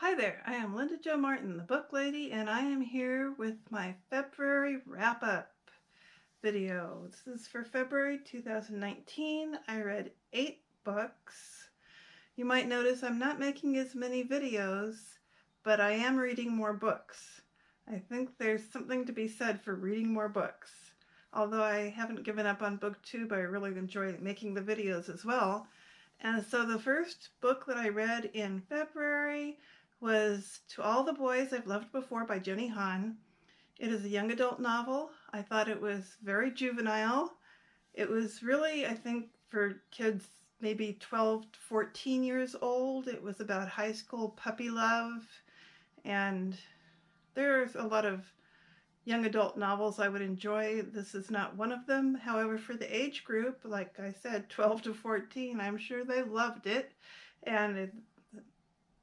Hi there, I am Linda Jo Martin, the book lady, and I am here with my February wrap-up video. This is for February 2019. I read 8 books. You might notice I'm not making as many videos, but I am reading more books. I think there's something to be said for reading more books. Although I haven't given up on booktube, I really enjoy making the videos as well. And so the first book that I read in February was To All the Boys I've Loved Before by Jenny Han. It is a young adult novel. I thought it was very juvenile. It was really, I think, for kids maybe 12 to 14 years old. It was about high school puppy love, and there's a lot of young adult novels I would enjoy. This is not one of them. However, for the age group, like I said, 12 to 14, I'm sure they loved it. And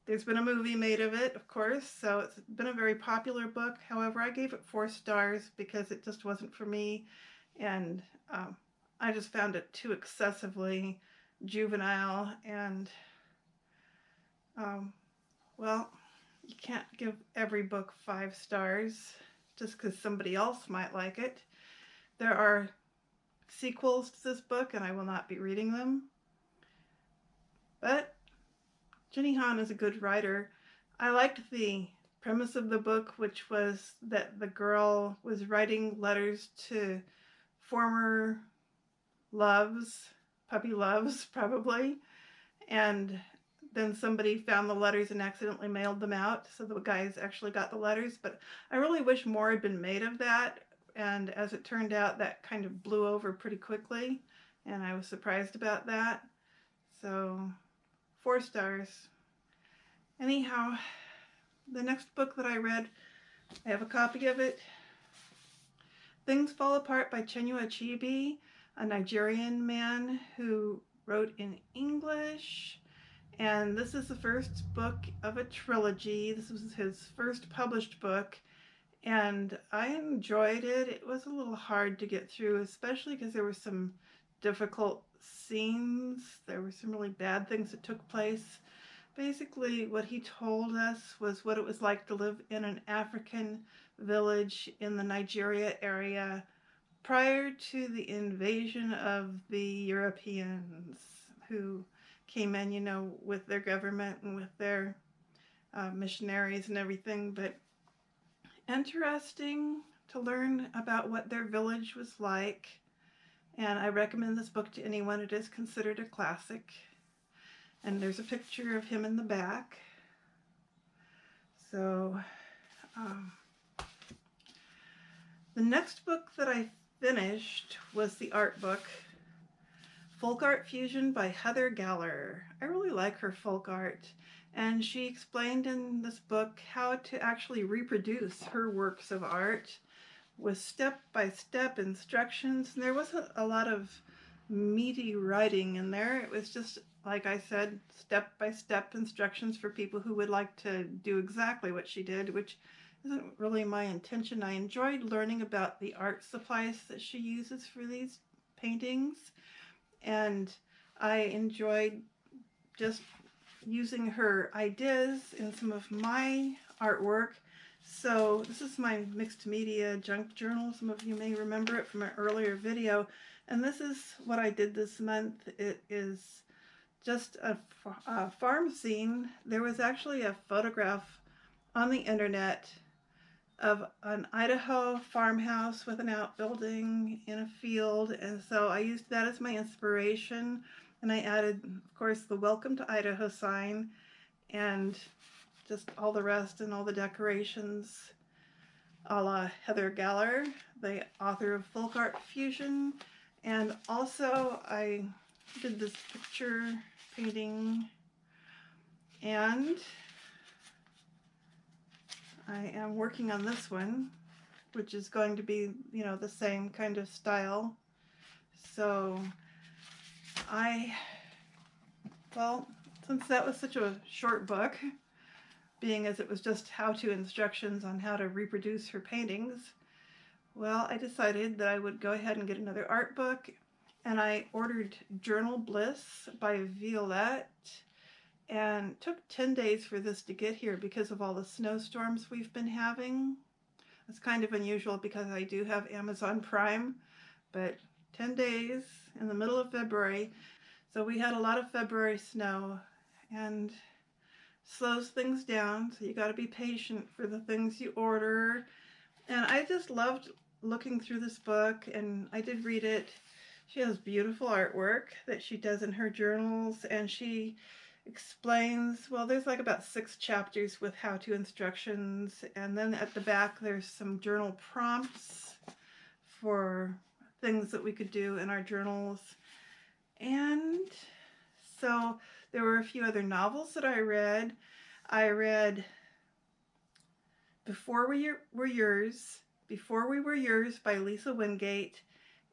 there's been a movie made of it, of course, so it's been a very popular book. However, I gave it 4 stars because it just wasn't for me, and I just found it too excessively juvenile, and well, you can't give every book 5 stars just because somebody else might like it. There are sequels to this book, and I will not be reading them, but Jenny Han is a good writer. I liked the premise of the book, which was that the girl was writing letters to former loves, puppy loves probably, and then somebody found the letters and accidentally mailed them out, so the guys actually got the letters. But I really wish more had been made of that, and as it turned out, that kind of blew over pretty quickly, and I was surprised about that. So 4 stars. Anyhow, the next book that I read, I have a copy of it. Things Fall Apart by Chinua Achebe, a Nigerian man who wrote in English. And this is the first book of a trilogy. This was his first published book, and I enjoyed it. It was a little hard to get through, especially because there were some difficult scenes. There were some really bad things that took place. Basically, what he told us was what it was like to live in an African village in the Nigeria area prior to the invasion of the Europeans who came in, you know, with their government and with their missionaries and everything. But interesting to learn about what their village was like, and I recommend this book to anyone. It is considered a classic, and there's a picture of him in the back. So the next book that I finished was the art book, Folk Art Fusion by Heather Geller. I really like her folk art, and she explained in this book how to actually reproduce her works of art with step-by-step instructions. And there wasn't a lot of meaty writing in there. It was just, like I said, step-by-step instructions for people who would like to do exactly what she did, which isn't really my intention. I enjoyed learning about the art supplies that she uses for these paintings, and I enjoyed just using her ideas in some of my artwork. So this is my mixed media junk journal. Some of you may remember it from an earlier video, and this is what I did this month. It is just a farm scene. There was actually a photograph on the internet of an Idaho farmhouse with an outbuilding in a field, and so I used that as my inspiration, and I added, of course, the Welcome to Idaho sign and just all the rest and all the decorations a la Heather Geller, the author of Folk Art Fusion. And also I did this picture painting, and I am working on this one, which is going to be, you know, the same kind of style. So well, since that was such a short book, being as it was just how-to instructions on how to reproduce her paintings, well, I decided that I would go ahead and get another art book, and I ordered Journal Bliss by Violette. And it took 10 days for this to get here because of all the snowstorms we've been having. It's kind of unusual because I do have Amazon Prime, but 10 days in the middle of February. So we had a lot of February snow, and slows things down, so you got to be patient for the things you order. And I just loved looking through this book, and I did read it. She has beautiful artwork that she does in her journals, and she explains, well, there's like about 6 chapters with how-to instructions, and then at the back there's some journal prompts for things that we could do in our journals. And so there were a few other novels that I read. I read Before We Were Yours by Lisa Wingate,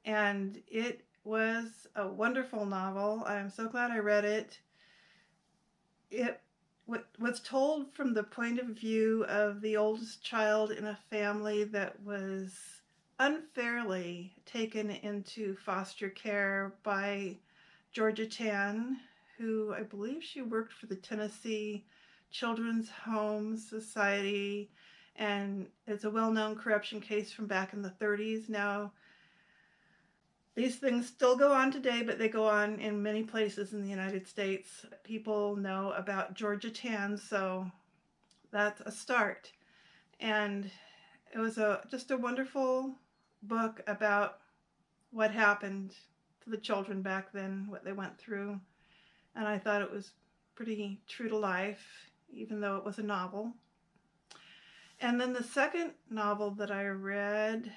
and it was a wonderful novel. I'm so glad I read it. It was told from the point of view of the oldest child in a family that was unfairly taken into foster care by Georgia Tan, who I believe she worked for the Tennessee Children's Home Society, and it's a well-known corruption case from back in the 30s. Now, these things still go on today, but they go on in many places in the United States. People know about Georgia Tan, so that's a start. And it was just a wonderful book about what happened to the children back then, what they went through. And I thought it was pretty true to life, even though it was a novel. And then the second novel that I read,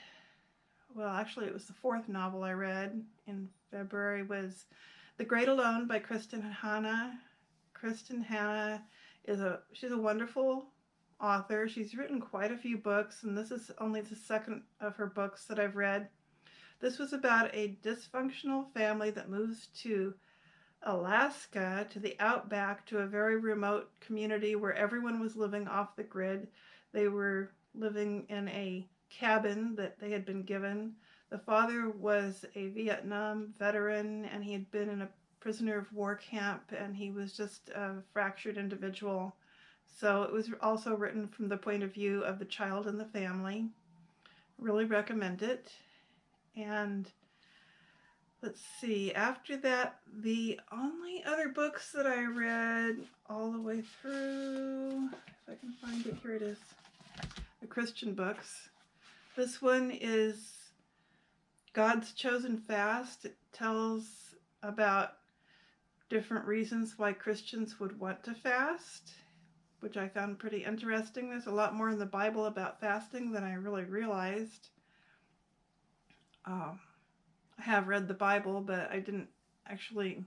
well, actually it was the 4th novel I read in February, was The Great Alone by Kristen Hanna. Kristen Hanna she's a wonderful author. She's written quite a few books, and this is only the second of her books that I've read. This was about a dysfunctional family that moves to Alaska, to the outback, to a very remote community where everyone was living off the grid. They were living in a cabin that they had been given. The father was a Vietnam veteran, and he had been in a prisoner of war camp, and he was just a fractured individual. So it was also written from the point of view of the child and the family. Really recommend it. And let's see, after that, the only other books that I read all the way through, if I can find it, here it is, the Christian books. This one is God's Chosen Fast. It tells about different reasons why Christians would want to fast, which I found pretty interesting. There's a lot more in the Bible about fasting than I really realized. I have read the Bible, but I didn't actually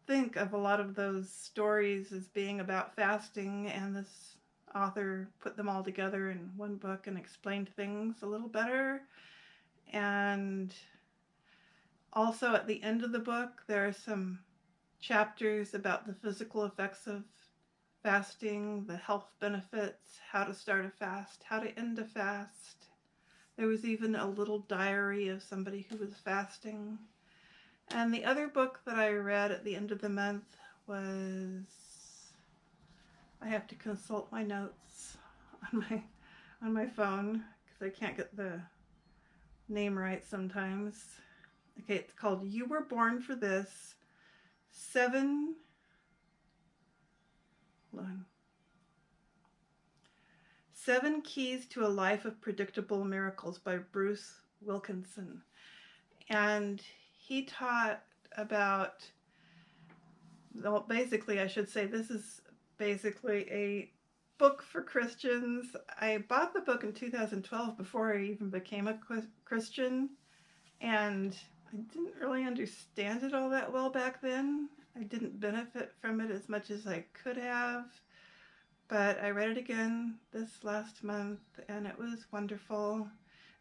think of a lot of those stories as being about fasting, and this author put them all together in one book and explained things a little better. And also at the end of the book, there are some chapters about the physical effects of fasting, the health benefits, how to start a fast, how to end a fast. There was even a little diary of somebody who was fasting. And the other book that I read at the end of the month was, I have to consult my notes on my phone because I can't get the name right sometimes. Okay, it's called You Were Born for This, 7 Keys to a Life of Predictable Miracles by Bruce Wilkinson. And he taught about, well, basically I should say this is basically a book for Christians. I bought the book in 2012 before I even became a Christian, and I didn't really understand it all that well back then. I didn't benefit from it as much as I could have, but I read it again this last month, and it was wonderful.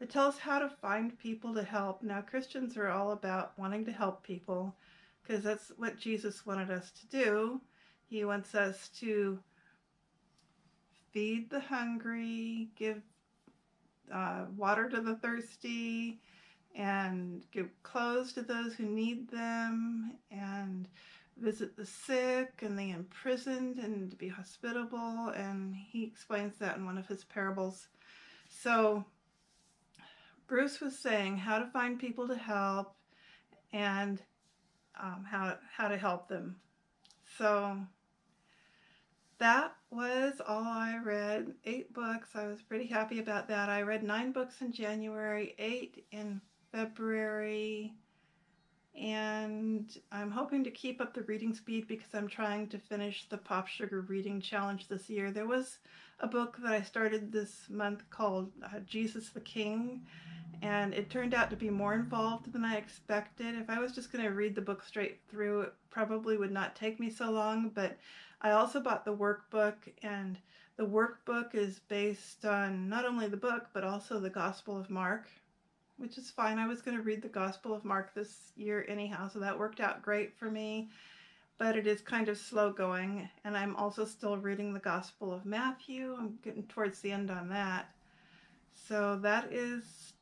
It tells how to find people to help. Now, Christians are all about wanting to help people because that's what Jesus wanted us to do. He wants us to feed the hungry, give water to the thirsty, and give clothes to those who need them, and visit the sick and the imprisoned and to be hospitable, and he explains that in one of his parables. So Bruce was saying how to find people to help and how to help them. So that was all I read. 8 books. I was pretty happy about that. I read 9 books in January, 8 in February, and I'm hoping to keep up the reading speed because I'm trying to finish the PopSugar Reading Challenge this year. There was a book that I started this month called Jesus the King, and it turned out to be more involved than I expected. If I was just going to read the book straight through, it probably would not take me so long, but I also bought the workbook, and the workbook is based on not only the book, but also the Gospel of Mark, which is fine. I was going to read the Gospel of Mark this year anyhow, so that worked out great for me, but it is kind of slow going, and I'm also still reading the Gospel of Matthew. I'm getting towards the end on that, so that is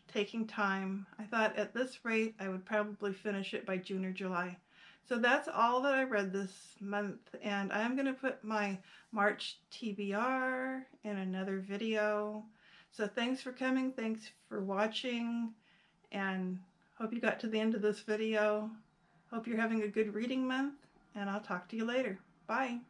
taking time. I thought at this rate I would probably finish it by June or July. So that's all that I read this month, and I'm going to put my March TBR in another video. So thanks for coming, thanks for watching, and hope you got to the end of this video. Hope you're having a good reading month, and I'll talk to you later. Bye.